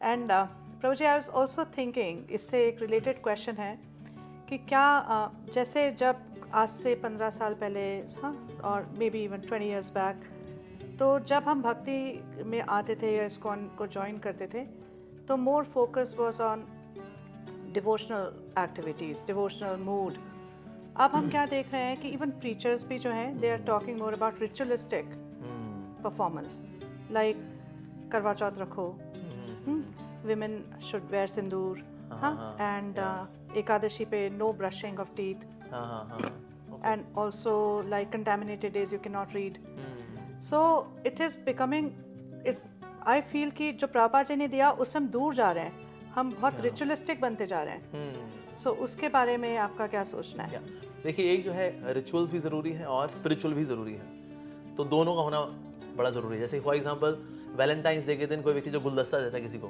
And Prabhu ji, I was also thinking, इससे एक related question है कि क्या जैसे जब आज से 15 साल पहले, हाँ, और may be even 20 years back, तो जब हम भक्ति में आते थे या इस्कॉन को ज्वाइन करते थे, तो more focus was on devotional activities, devotional mood. अब हम क्या देख रहे हैं कि इवन प्रीचर्स भी जो हैं, they are talking more about ritualistic performance, like Karva Chauth रखो, विमेन शुड वेयर सिंदूर, हाँ, एंड एकादशी पे no brushing of teeth, and also like contaminated days you can not read. So it is becoming, is I feel कि जो प्रभुपाद जी ने दिया उससे हम दूर जा रहे हैं, हम बहुत रिचुअलिस्टिक बनते जा रहे हैं. सो उसके बारे में आपका क्या सोचना है? देखिए, एक जो है रिचुअल्स भी ज़रूरी है और स्पिरिचुअल भी ज़रूरी है, तो दोनों का होना बड़ा ज़रूरी है. जैसे फॉर एग्जांपल वैलेंटाइंस डे के दिन कोई व्यक्ति जो गुलदस्ता देता है किसी को,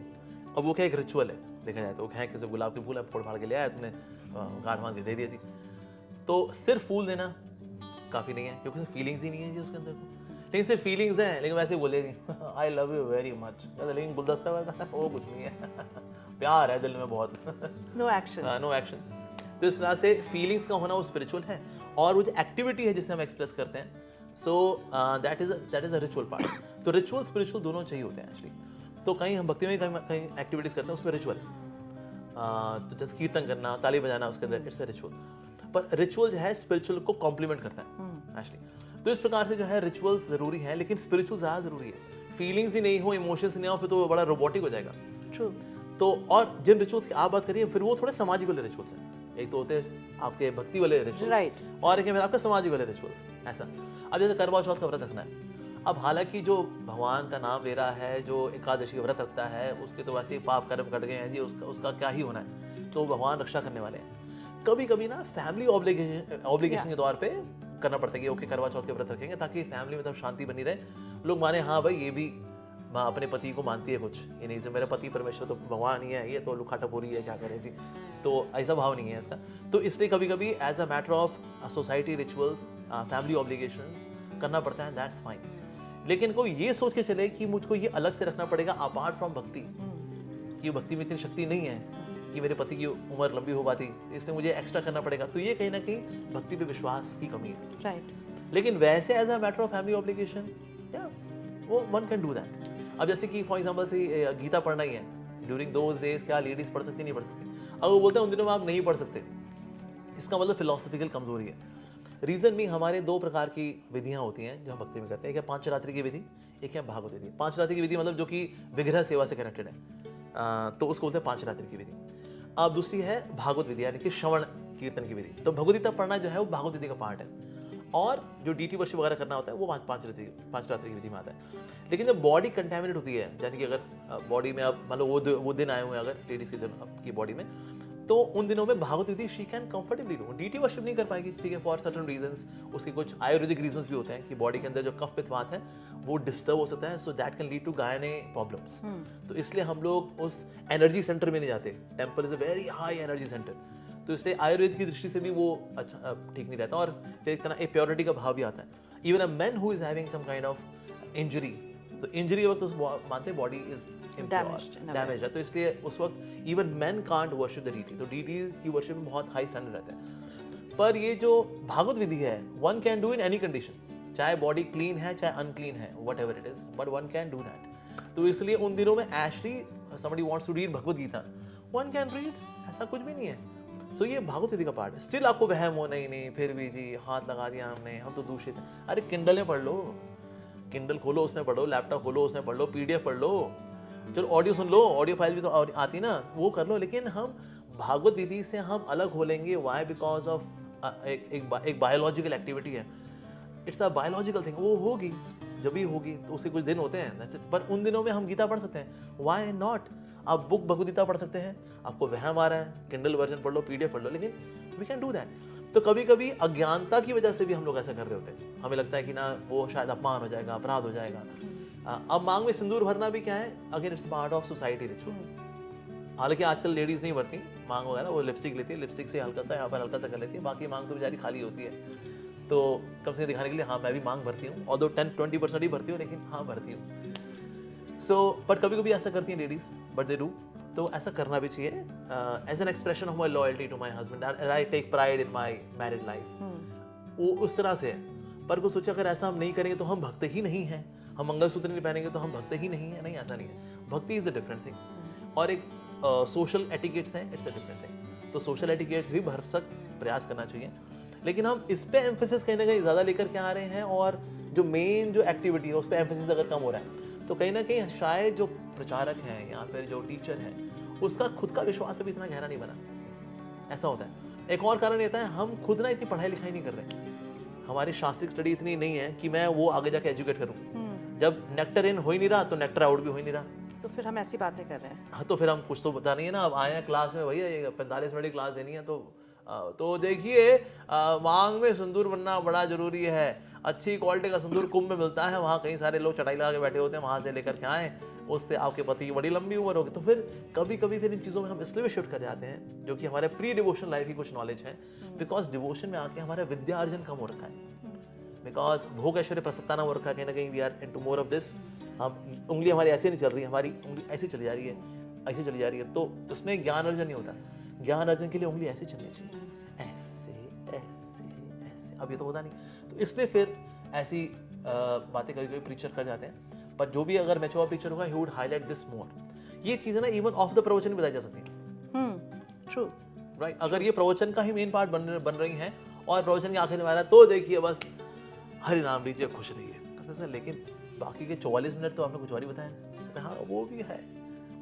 अब वो क्या एक रिचुअल है देखा जाए तो, वो क्या है, किसी गुलाब के फूल है, फोड़ फाड़ के ले आया तुमने, गांठ बांध के दे दिया जी. तो सिर्फ फूल देना काफ़ी नहीं है, क्योंकि फीलिंग्स ही नहीं है जी उसके अंदर. लेकिन सिर्फ फीलिंग्स हैं, लेकिन वैसे बोलेगी I love you very much, लेकिन गुलदस्ता वाला वो कुछ नहीं है. प्यार है दिल में बहुत. No action. No action. तो इस तरह से फीलिंग्स का होना वो स्पिरिचुअल है, और वो जो एक्टिविटी है जिसे हम एक्सप्रेस करते हैं, so that is a ritual part. तो रिचुअल स्पिरिचुअल दोनों चाहिए होते हैं एक्चुअली. तो कहीं हम भक्ति में कहीं एक्टिविटीज करते हैं उसमें रिचुअल, तो जैसे कीर्तन करना, ताली बजाना, उसके अंदर इट्स अ रिचुअल. पर रिचुअल जो है स्पिरिचुअल को कॉम्प्लीमेंट करता है एक्चुअली. तो इस प्रकार से जो है रिचुअल्स जरूरी है, लेकिन स्पिरिचुअल ज़्यादा जरूरी है. फीलिंग्स ही नहीं हो, इमोशंस नहीं हो, फिर तो वो बड़ा रोबोटिक हो जाएगा. ट्रू. तो और जिन रिचुअल्स की आप बात करिए, फिर वो थोड़े सामाजिक वाले रिचुअल्स हैं. एक तो होते हैं आपके भक्ति वाले रिचुअल्स, राइट, और एक है फिर आपके सामाजिक वाले रिचुअल्स. ऐसा अब जैसे करवा चौथ का व्रत रखना है, अब हालांकि जो भगवान का नाम ले रहा है, जो एकादशी का व्रत रखता है, उसके तो वैसे ही पाप कर्म कट गए हैं जी, उसका क्या ही होना है, तो भगवान रक्षा करने वाले हैं. कभी कभी ना फैमिली ऑब्लिगेशन के तौर पे करना पड़ता है कि ओके करवा चौथ के व्रत रखेंगे ताकि फैमिली में तब शांति बनी रहे, लोग माने हाँ भाई ये भी माँ अपने पति को मानती है कुछ, ये नहीं से मेरा पति परमेश्वर तो भगवान ही है, ये तो लुखा टपोरी है, क्या करें जी. तो ऐसा भाव नहीं है इसका. तो इसलिए कभी कभी as a matter of society rituals, family obligations करना पड़ता है, दैट्स फाइन. लेकिन कोई ये सोच के चले कि मुझको ये अलग से रखना पड़ेगा अपार्ट फ्रॉम भक्ति, कि भक्ति में इतनी शक्ति नहीं है कि मेरे पति की उम्र लंबी हो पाती, इसलिए मुझे एक्स्ट्रा करना पड़ेगा, तो ये कहीं ना कहीं भक्ति पे विश्वास की कमी है. राइट. लेकिन वैसे as a matter of family obligation, वो वन कैन डू दैट. अब जैसे कि फॉर एग्जांपल से गीता पढ़ना ही है, ड्यूरिंग दोज डेज क्या लेडीज पढ़ सकती नहीं पढ़ सकती. अब वो बोलते हैं उन दिनों में आप नहीं पढ़ सकते, इसका मतलब फिलोसफिकल कमजोरी है. रीजन भी हमारे दो प्रकार की विधियां होती हैं जो हम भक्ति में करते हैं. एक है पांचरात्रि की विधि, एक है भागवत विधि. पांचरात्रि की विधि मतलब जो कि विग्रह सेवा से कनेक्टेड है, तो उसको बोलते हैं पांचरात्रि की विधि. अब दूसरी है भागवत विधि, यानी कि श्रवण कीर्तन की विधि. तो भगवद गीता पढ़ना जो है वो भागवत विधि का पार्ट है, और जो डीटी वर्शिप वगैरह करना होता है वो पांचरात्रि की विधि में आता है. लेकिन जब बॉडी कंटेमिनेट होती है, यानी कि अगर बॉडी में आप मतलब वो दिन आए हुए हैं अगर लेडीज के दिन आपकी बॉडी में, तो उन दिनों में भागवत विधि she can comfortably do. Deity worship नहीं कर पाएगी, ठीक है, फॉर सर्टेन रीजंस. उसके कुछ आयुर्वेदिक रीजंस भी होते हैं कि बॉडी के अंदर जो कफ पित्त वात है वो डिस्टर्ब हो सकता है, so that can lead to gynae problems. तो इसलिए हम लोग उस एनर्जी सेंटर में नहीं जाते. Temple is a very high energy centre, तो इसलिए आयुर्वेद की दृष्टि से भी वो अच्छा ठीक नहीं रहता, और फिर एक तरह प्योरिटी का भाव भी आता है. Even a man who is having some kind of injury, तो इंजरी के वक्त उस मानते बॉडी इज डैमेज है, तो इसलिए उस वक्त even man can't worship the deity. तो डीटी की वर्शिप में बहुत हाई स्टैंडर्ड रहता है. पर ये जो भागवत विधि है, one can do in any condition, चाहे बॉडी क्लीन है चाहे अनक्लीन है, whatever it is, but one can do that. तो इसलिए उन दिनों में actually somebody wants to read Bhagavad Gita, one can read, ऐसा कुछ भी नहीं है. सो ये भागवत विधि का पार्ट है. स्टिल आपको वहम हो, नहीं फिर भी जी हाथ लगा दिया हमने, हम तो दूषित हैं. अरे किंडल में पढ़ लो, किंडल खोलो उसमें पढ़ो, लैपटॉप खोलो उसमें पढ़ लो, पीडीएफ पढ़ लो, चलो ऑडियो सुन लो, ऑडियो फाइल भी तो आती ना, वो कर लो. लेकिन हम भागवत विधि से हम अलग हो लेंगे. वाई? बिकॉज ऑफ एक बायोलॉजिकल एक्टिविटी है, इट्स अ बायोलॉजिकल थिंग. वो होगी जब भी होगी, तो उसके कुछ दिन होते हैं, पर उन दिनों में हम गीता पढ़ सकते हैं. Why not? आप बुक भगवद गीता पढ़ सकते हैं, आपको वहम आ रहा है, किंडल वर्जन पढ़ लो, पीडीएफ पढ़ लो, लेकिन वी कैन डू दैट. तो कभी कभी अज्ञानता की वजह से भी हम लोग ऐसा कर रहे होते हैं. हमें लगता है कि ना वो शायद अपमान हो जाएगा, अपराध हो जाएगा. अब मांग में सिंदूर भरना भी क्या है, again it's part of society ritual. हालांकि आजकल लेडीज नहीं भरती मांग वगैरह, वो लिपस्टिक लेती है, लिपस्टिक से हल्का सा यहाँ पर हल्का सा कर लेती है, बाकी मांग तो बेचारी खाली होती है. तो कम से दिखाने के लिए हाँ मैं भी मांग भरती हूँ, और 10-20% ही भरती हूँ, लेकिन हाँ भरती हूँ. सो बट कभी कभी ऐसा करती हैं लेडीज, बट दे डू, तो ऐसा करना भी चाहिए as an expression of my loyalty to my husband and I take pride in my married life. वो उस तरह से है। पर कुछ सोचा अगर ऐसा हम नहीं करेंगे तो हम भक्त ही नहीं हैं, हम मंगलसूत्र नहीं पहनेंगे तो हम भक्त ही नहीं है। नहीं, ऐसा नहीं है। भक्ति इज अ डिफरेंट थिंग और एक सोशल एटिकेट्स हैं, इट्स अ डिफरेंट थिंग। तो सोशल एटिकेट्स भी भरसक प्रयास करना चाहिए, लेकिन हम इस पे एम्फेसिस कहीं ना कहीं ज़्यादा लेकर के आ रहे हैं और जो मेन जो एक्टिविटी है उस पर एम्फेसिस अगर कम हो रहा है तो कहीं ना कहीं शायद जो प्रचारक हैं या फिर जो टीचर है उसका खुद का विश्वास अभी इतना गहरा नहीं बना। ऐसा होता है। एक और कारण रहता है हम खुद ना इतनी पढ़ाई लिखाई नहीं कर रहे, हमारी शास्त्रिक स्टडी इतनी नहीं है कि मैं वो आगे जाके एजुकेट करूँ। जब नेक्टर इन हो ही नहीं रहा तो नेक्टर आउट भी हो ही नहीं रहा, तो फिर हम ऐसी बातें कर रहे हैं। हाँ, तो फिर हम कुछ तो बता नहीं है ना। अब आए हैं क्लास में, भैया ये 45 मिनट की क्लास देनी है तो देखिए मांग में सिंदूर बनना बड़ा जरूरी है। अच्छी क्वालिटी का सिंदूर कुंभ में मिलता है, वहाँ कई सारे लोग चटाई लगा के बैठे होते हैं, वहाँ से लेकर के आए, उससे आपके पति की बड़ी लंबी उम्र होगी। तो फिर कभी कभी फिर इन चीज़ों में हम इसलिए भी शिफ्ट कर जाते हैं जो कि हमारे प्री डिवोशन लाइफ की कुछ नॉलेज है, बिकॉज डिवोशन में आके हमारा विद्या अर्जन कम हो रखा है, बिकॉज भोग ऐश्वर्य प्रसन्नता ना हो रखा है। कहीं ना कहीं we are into more of this. हम उंगली हमारी ऐसे नहीं चल रही, हमारी उंगली ऐसी चली जा रही है, ऐसी चली जा रही है, तो उसमें ज्ञान अर्जन नहीं होता। ज्ञान अर्जन के लिए उंगली ऐसे चलनी चाहिए, ऐसे ऐसे ऐसे। अब ये तो होता नहीं, तो इसलिए फिर ऐसी बातें कभी कभी प्रीचर कर जाते हैं। पर जो भी अगर मैच्योर प्रीचर होगा, he would highlight this more. ये चीज़ें ना इवन ऑफ द प्रवचन बताई जा सकती हैं। True, right. अगर ये प्रवचन का ही मेन पार्ट बन रही हैं और प्रवचन के आखिर में आ रहा है तो देखिए बस हरि नाम लीजिए, खुश रहिए, तो सर लेकिन बाकी के 44 मिनट तो आपने कुछ और ही बताया। हाँ, वो भी है,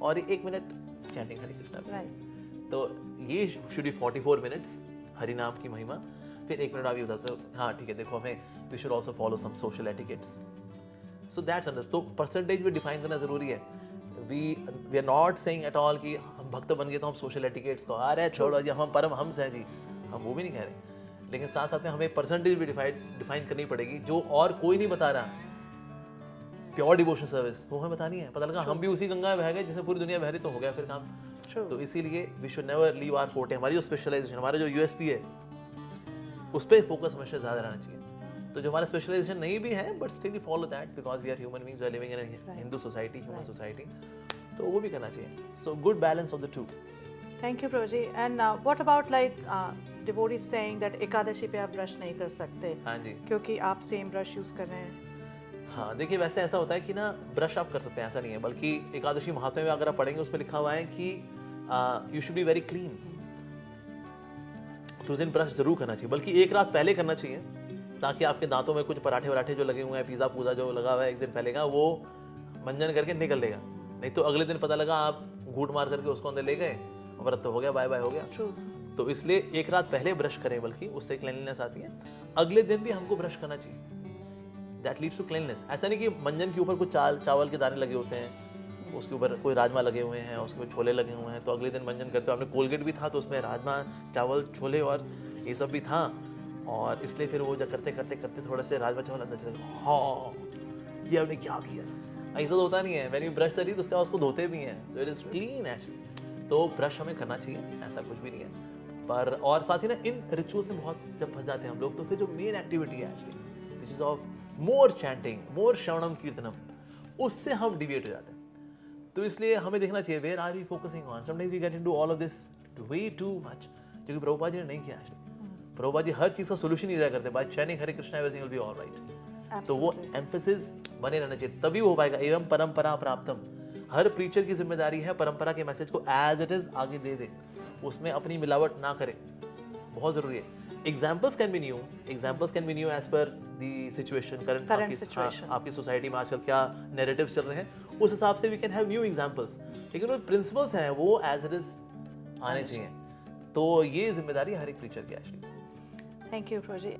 और 1 मिनट चैंटिंग हरे कृष्णा, राइट। तो ये शुड बी 44 मिनट्स हरि नाम की महिमा। फिर 1 मिनट आप ये बता सकते, हाँ ठीक है, देखो हमें we should also follow some social etiquettes. So that's under. तो परसेंटेज भी डिफाइन करना जरूरी है। We are not saying at all कि हम भक्त बन गए तो हम सोशल एटिकेट्स को अरे छोड़ो जी, हम परम हंस हैं जी, हम वो भी नहीं कह रहे। लेकिन साथ साथ में हमें परसेंटेज भी डिफाइन करनी पड़ेगी जो और कोई नहीं बता रहा। प्योर डिवोशन सर्विस वो हमें बतानी है। पता लगा हम भी उसी गंगा में बह गए जिसमें पूरी दुनिया बह रही, तो हो गया फिर काम। तो इसीलिए we should never leave our forte. हमारी जो स्पेशलाइजेशन, हमारा जो यूएसपी है, उस पर फोकस हमेशा ज़्यादा रहना चाहिए। तो जो हमारा स्पेशलाइजेशन नहीं भी है, but still we follow that because we are human beings, we are living in Hindu society, human society, तो वो भी करना चाहिए। So good balance of the two. Thank you Prabhu ji. And what about like devotees saying that Ekadashi पे आप brush नहीं कर सकते? हाँ जी, क्योंकि आप सेम ब्रश यूज कर रहे हैं। हाँ देखिए, वैसे ऐसा होता है कि ना ब्रश आप कर सकते हैं, ऐसा नहीं है, बल्कि एकादशी महात्म्य में अगर आप पढ़ेंगे उसमें लिखा हुआ है कि you should be very clean. तो उस दिन ब्रश जरूर करना चाहिए, बल्कि एक रात पहले करना चाहिए, ताकि आपके दांतों में कुछ पराठे वराठे जो लगे हुए हैं, पिज़्ज़ा पूजा जो लगा हुआ है एक दिन पहले का, वो मंजन करके निकल लेगा। नहीं तो अगले दिन पता लगा आप घूट मार करके उसको अंदर ले गए, व्रत तो हो गया, बाय बाय हो गया। तो इसलिए एक रात पहले ब्रश करें, बल्कि उससे क्लीनलीनेस आती है। अगले दिन भी हमको ब्रश करना चाहिए, दैट लीड्स टू क्लीनलीनेस। ऐसा नहीं कि मंजन के ऊपर कुछ चावल के दाने लगे होते हैं, उसके ऊपर कोई राजमा लगे हुए हैं, उसके ऊपर छोले लगे हुए हैं, तो अगले दिन मंजन करते हो। आपने कोलगेट भी था तो उसमें राजमा, चावल, छोले और ये सब भी था, और इसलिए फिर वो जब करते करते करते थोड़े से राजमा चावल अंदर चले गए, हाँ ये आपने क्या किया। ऐसा तो होता नहीं है, मैंने ब्रश करी तो उसके बाद उसको धोते भी हैं, तो इट इज क्लीन एक्चुअली। तो ब्रश हमें करना चाहिए, ऐसा कुछ भी नहीं है। पर और साथ ही ना इन रिचुअल्स में बहुत जब फंस जाते हैं हम लोग, तो फिर जो मेन एक्टिविटी है actually which is of more chanting, more श्रवणम कीर्तनम, उससे हम डिविएट हो जाते हैं। तो इसलिए हमें देखना चाहिए where are we focusing on. Sometimes we get into all of this way too much, जो कि प्रभुपाद जी ने नहीं किया एक्चुअली। प्रभुपाद जी हर चीज का सोल्यूशन नहीं दिया करते, by chanting Hare Krishna everything will be alright. तो वो एम्फेसिस बने रहना चाहिए, तभी हो पाएगा। एवं परंपरा प्राप्तम, हर प्रीचर की जिम्मेदारी है परंपरा के मैसेज को एज इट इज आगे दे दे, उसमें अपनी मिलावट ना करे, बहुत जरूरी है। Examples can be new as per the situation, current आपकी सोसाइटी में आजकल क्या नैरेटिव्स चल रहे हैं, उस हिसाब से we can have new examples, लेकिन वो प्रिंसिपल्स हैं वो एज इट इज आने चाहिए। तो ये जिम्मेदारी हर एक प्रीचर की actually. Thank you Prabhu ji.